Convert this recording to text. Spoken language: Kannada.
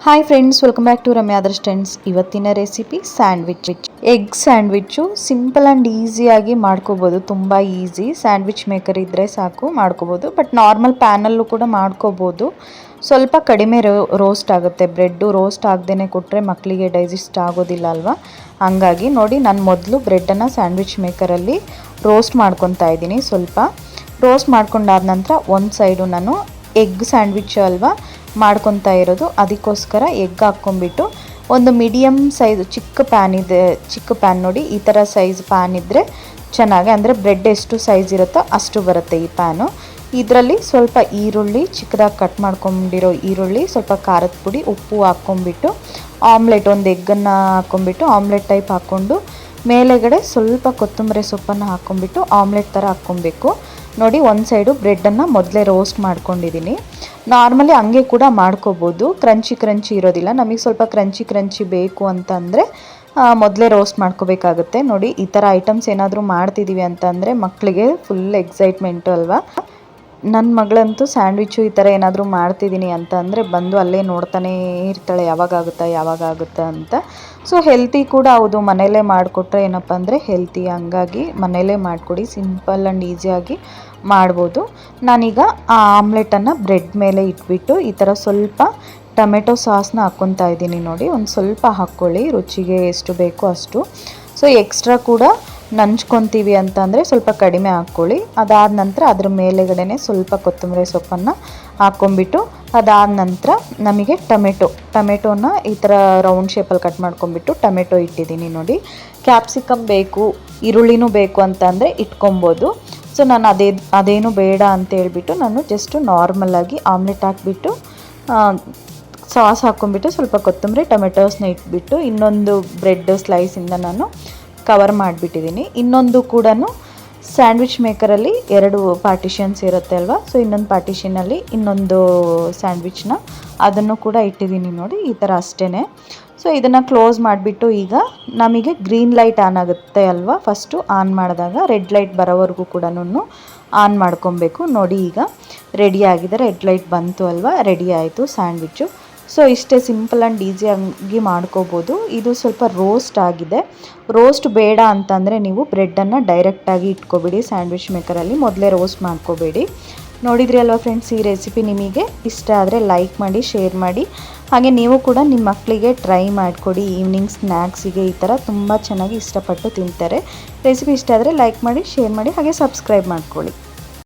Hi friends, welcome back to Ramya ಅದರ್ ಸ್ಟೆಂಡ್ಸ್. ಇವತ್ತಿನ recipe sandwich. Egg sandwich simple and ಈಸಿಯಾಗಿ ಮಾಡ್ಕೋಬೋದು. ತುಂಬ ಈಸಿ. ಸ್ಯಾಂಡ್ವಿಚ್ ಮೇಕರ್ ಇದ್ದರೆ ಸಾಕು ಮಾಡ್ಕೋಬೋದು. ಬಟ್ ನಾರ್ಮಲ್ ಪ್ಯಾನಲ್ಲೂ ಕೂಡ ಮಾಡ್ಕೋಬೋದು. ಸ್ವಲ್ಪ ಕಡಿಮೆ ರೋಸ್ಟ್ ಆಗುತ್ತೆ. ಬ್ರೆಡ್ಡು ರೋಸ್ಟ್ ಆಗದೇ ಕೊಟ್ಟರೆ ಮಕ್ಕಳಿಗೆ ಡೈಜೆಸ್ಟ್ ಆಗೋದಿಲ್ಲ ಅಲ್ವಾ. ಹಂಗಾಗಿ ನೋಡಿ, ನಾನು ಮೊದಲು ಬ್ರೆಡ್ಡನ್ನು ಸ್ಯಾಂಡ್ವಿಚ್ ಮೇಕರಲ್ಲಿ ರೋಸ್ಟ್ ಮಾಡ್ಕೊತಾ ಇದ್ದೀನಿ. ಸ್ವಲ್ಪ ರೋಸ್ಟ್ ಮಾಡ್ಕೊಂಡಾದ ನಂತರ ಒಂದು ಸೈಡು ನಾನು ಎಗ್ ಸ್ಯಾಂಡ್ವಿಚ್ ಅಲ್ವಾ ಮಾಡ್ಕೊತಾ ಇರೋದು, ಅದಕ್ಕೋಸ್ಕರ ಎಗ್ ಹಾಕ್ಕೊಂಬಿಟ್ಟು ಒಂದು ಮೀಡಿಯಮ್ ಸೈಜ್ ಚಿಕ್ಕ ಪ್ಯಾನ್ ನೋಡಿ, ಈ ಥರ ಸೈಜ್ ಪ್ಯಾನ್ ಇದ್ದರೆ ಚೆನ್ನಾಗಿ, ಅಂದರೆ ಬ್ರೆಡ್ ಎಷ್ಟು ಸೈಜ್ ಇರುತ್ತೋ ಅಷ್ಟು ಬರುತ್ತೆ ಈ ಪ್ಯಾನು. ಇದರಲ್ಲಿ ಸ್ವಲ್ಪ ಈರುಳ್ಳಿ, ಚಿಕ್ಕದಾಗಿ ಕಟ್ ಮಾಡ್ಕೊಂಡಿರೋ ಈರುಳ್ಳಿ, ಸ್ವಲ್ಪ ಖಾರದ ಪುಡಿ, ಉಪ್ಪು ಹಾಕ್ಕೊಂಬಿಟ್ಟು ಆಮ್ಲೆಟ್, ಒಂದು ಎಗ್ಗನ್ನು ಹಾಕ್ಕೊಂಬಿಟ್ಟು ಆಮ್ಲೆಟ್ ಟೈಪ್ ಹಾಕ್ಕೊಂಡು ಮೇಲೆಗಡೆ ಸ್ವಲ್ಪ ಕೊತ್ತಂಬರಿ ಸೊಪ್ಪನ್ನು ಹಾಕ್ಕೊಂಬಿಟ್ಟು ಆಮ್ಲೆಟ್ ಥರ ಹಾಕ್ಕೊಬೇಕು. ನೋಡಿ, ಒಂದು ಸೈಡು ಬ್ರೆಡ್ಡನ್ನು ಮೊದಲೇ ರೋಸ್ಟ್ ಮಾಡ್ಕೊಂಡಿದ್ದೀನಿ. ನಾರ್ಮಲಿ ಹಂಗೆ ಕೂಡ ಮಾಡ್ಕೋಬೋದು, ಕ್ರಂಚಿ ಇರೋದಿಲ್ಲ. ನಮಗೆ ಸ್ವಲ್ಪ ಕ್ರಂಚಿ ಬೇಕು ಅಂತಂದರೆ ಮೊದಲೇ ರೋಸ್ಟ್ ಮಾಡ್ಕೋಬೇಕಾಗುತ್ತೆ. ನೋಡಿ, ಈ ಥರ ಐಟಮ್ಸ್ ಏನಾದರೂ ಮಾಡ್ತಿದ್ದೀವಿ ಅಂತಂದರೆ ಮಕ್ಕಳಿಗೆ ಫುಲ್ ಎಕ್ಸೈಟ್ಮೆಂಟು ಅಲ್ವಾ. ನನ್ನ ಮಗಳಂತೂ ಸ್ಯಾಂಡ್ವಿಚ್ಚು ಈ ಥರ ಏನಾದರೂ ಮಾಡ್ತಿದ್ದೀನಿ ಅಂತ ಅಂದರೆ ಬಂದು ಅಲ್ಲೇ ನೋಡ್ತಾನೇ ಇರ್ತಾಳೆ, ಯಾವಾಗಾಗುತ್ತಾ ಅಂತ. ಸೊ ಹೆಲ್ತಿ ಕೂಡ ಹೌದು, ಮನೆಯಲ್ಲೇ ಮಾಡಿಕೊಟ್ರೆ ಏನಪ್ಪ ಅಂದರೆ ಹೆಲ್ತಿ. ಹಂಗಾಗಿ ಮನೆಯಲ್ಲೇ ಮಾಡಿಕೊಡಿ, ಸಿಂಪಲ್ ಆ್ಯಂಡ್ ಈಸಿಯಾಗಿ ಮಾಡ್ಬೋದು. ನಾನೀಗ ಆ ಆಮ್ಲೆಟನ್ನು ಬ್ರೆಡ್ ಮೇಲೆ ಇಟ್ಬಿಟ್ಟು ಈ ಥರ ಸ್ವಲ್ಪ ಟೊಮೆಟೊ ಸಾಸ್ನ ಹಾಕ್ಕೊತಾ ಇದ್ದೀನಿ. ನೋಡಿ, ಒಂದು ಸ್ವಲ್ಪ ಹಾಕ್ಕೊಳ್ಳಿ, ರುಚಿಗೆ ಎಷ್ಟು ಬೇಕೋ ಅಷ್ಟು. ಸೊ ಎಕ್ಸ್ಟ್ರಾ ಕೂಡ ನಂಚ್ಕೊತೀವಿ ಅಂತಂದರೆ ಸ್ವಲ್ಪ ಕಡಿಮೆ ಹಾಕ್ಕೊಳ್ಳಿ. ಅದಾದ ನಂತರ ಅದ್ರ ಮೇಲೆಗಡೆ ಸ್ವಲ್ಪ ಕೊತ್ತಂಬರಿ ಸೊಪ್ಪನ್ನು ಹಾಕ್ಕೊಂಬಿಟ್ಟು, ಅದಾದ ನಂತರ ನಮಗೆ ಟೊಮೆಟೊನ ಈ ಥರ ರೌಂಡ್ ಶೇಪಲ್ಲಿ ಕಟ್ ಮಾಡ್ಕೊಂಬಿಟ್ಟು ಟೊಮೆಟೊ ಇಟ್ಟಿದ್ದೀನಿ. ನೋಡಿ, ಕ್ಯಾಪ್ಸಿಕಮ್ ಬೇಕು, ಈರುಳ್ಳಿನೂ ಬೇಕು ಅಂತಂದರೆ ಇಟ್ಕೊಬೋದು. ಸೊ ನಾನು ಅದೇನು ಬೇಡ ಅಂತ ಹೇಳ್ಬಿಟ್ಟು ನಾನು ಜಸ್ಟು ನಾರ್ಮಲಾಗಿ ಆಮ್ಲೆಟ್ ಹಾಕ್ಬಿಟ್ಟು ಸಾಸ್ ಹಾಕ್ಕೊಂಬಿಟ್ಟು ಸ್ವಲ್ಪ ಕೊತ್ತಂಬರಿ ಟೊಮೆಟೋಸ್ನ ಇಟ್ಬಿಟ್ಟು ಇನ್ನೊಂದು ಬ್ರೆಡ್ ಸ್ಲೈಸಿಂದ ನಾನು ಕವರ್ ಮಾಡಿಬಿಟ್ಟಿದ್ದೀನಿ. ಇನ್ನೊಂದು ಕೂಡ ಸ್ಯಾಂಡ್ವಿಚ್ ಮೇಕರಲ್ಲಿ 2 ಪಾರ್ಟಿಷನ್ಸ್ ಇರುತ್ತೆ ಅಲ್ವಾ. ಸೊ ಇನ್ನೊಂದು ಪಾರ್ಟಿಷನಲ್ಲಿ ಇನ್ನೊಂದು ಸ್ಯಾಂಡ್ವಿಚ್ನ ಅದನ್ನು ಕೂಡ ಇಟ್ಟಿದ್ದೀನಿ. ನೋಡಿ, ಈ ಥರ ಅಷ್ಟೇ. ಸೊ ಇದನ್ನು ಕ್ಲೋಸ್ ಮಾಡಿಬಿಟ್ಟು ಈಗ ನಮಗೆ ಗ್ರೀನ್ ಲೈಟ್ ಆನ್ ಆಗುತ್ತೆ ಅಲ್ವಾ, ಫಸ್ಟು ಆನ್ ಮಾಡಿದಾಗ ರೆಡ್ ಲೈಟ್ ಬರೋವರೆಗೂ ಕೂಡ ಆನ್ ಮಾಡ್ಕೊಬೇಕು. ನೋಡಿ, ಈಗ ರೆಡಿ ಆಗಿದೆ, ರೆಡ್ ಲೈಟ್ ಬಂತು ಅಲ್ವಾ, ರೆಡಿ ಆಯಿತು ಸ್ಯಾಂಡ್ವಿಚ್ಚು. ಸೊ ಇಷ್ಟೇ, ಸಿಂಪಲ್ ಆ್ಯಂಡ್ ಈಸಿಯಾಗಿ ಮಾಡ್ಕೋಬೋದು. ಇದು ಸ್ವಲ್ಪ ರೋಸ್ಟ್ ಆಗಿದೆ. ರೋಸ್ಟ್ ಬೇಡ ಅಂತಂದರೆ ನೀವು ಬ್ರೆಡ್ಡನ್ನು ಡೈರೆಕ್ಟಾಗಿ ಇಟ್ಕೊಬೇಡಿ ಸ್ಯಾಂಡ್ವಿಚ್ ಮೇಕರಲ್ಲಿ, ಮೊದಲೇ ರೋಸ್ಟ್ ಮಾಡ್ಕೋಬೇಡಿ. ನೋಡಿದ್ರಿ ಅಲ್ವಾ ಫ್ರೆಂಡ್ಸ್, ಈ ರೆಸಿಪಿ ನಿಮಗೆ ಇಷ್ಟ ಆದರೆ ಲೈಕ್ ಮಾಡಿ, ಶೇರ್ ಮಾಡಿ. ಹಾಗೆ ನೀವು ಕೂಡ ನಿಮ್ಮ ಮಕ್ಕಳಿಗೆ ಟ್ರೈ ಮಾಡಿಕೊಡಿ. ಈವ್ನಿಂಗ್ ಸ್ನ್ಯಾಕ್ಸಿಗೆ ಈ ಥರ ತುಂಬ ಚೆನ್ನಾಗಿ ಇಷ್ಟಪಟ್ಟು ತಿಂತಾರೆ. ರೆಸಿಪಿ ಇಷ್ಟ ಆದರೆ ಲೈಕ್ ಮಾಡಿ, ಶೇರ್ ಮಾಡಿ, ಹಾಗೆ ಸಬ್ಸ್ಕ್ರೈಬ್ ಮಾಡ್ಕೊಳ್ಳಿ.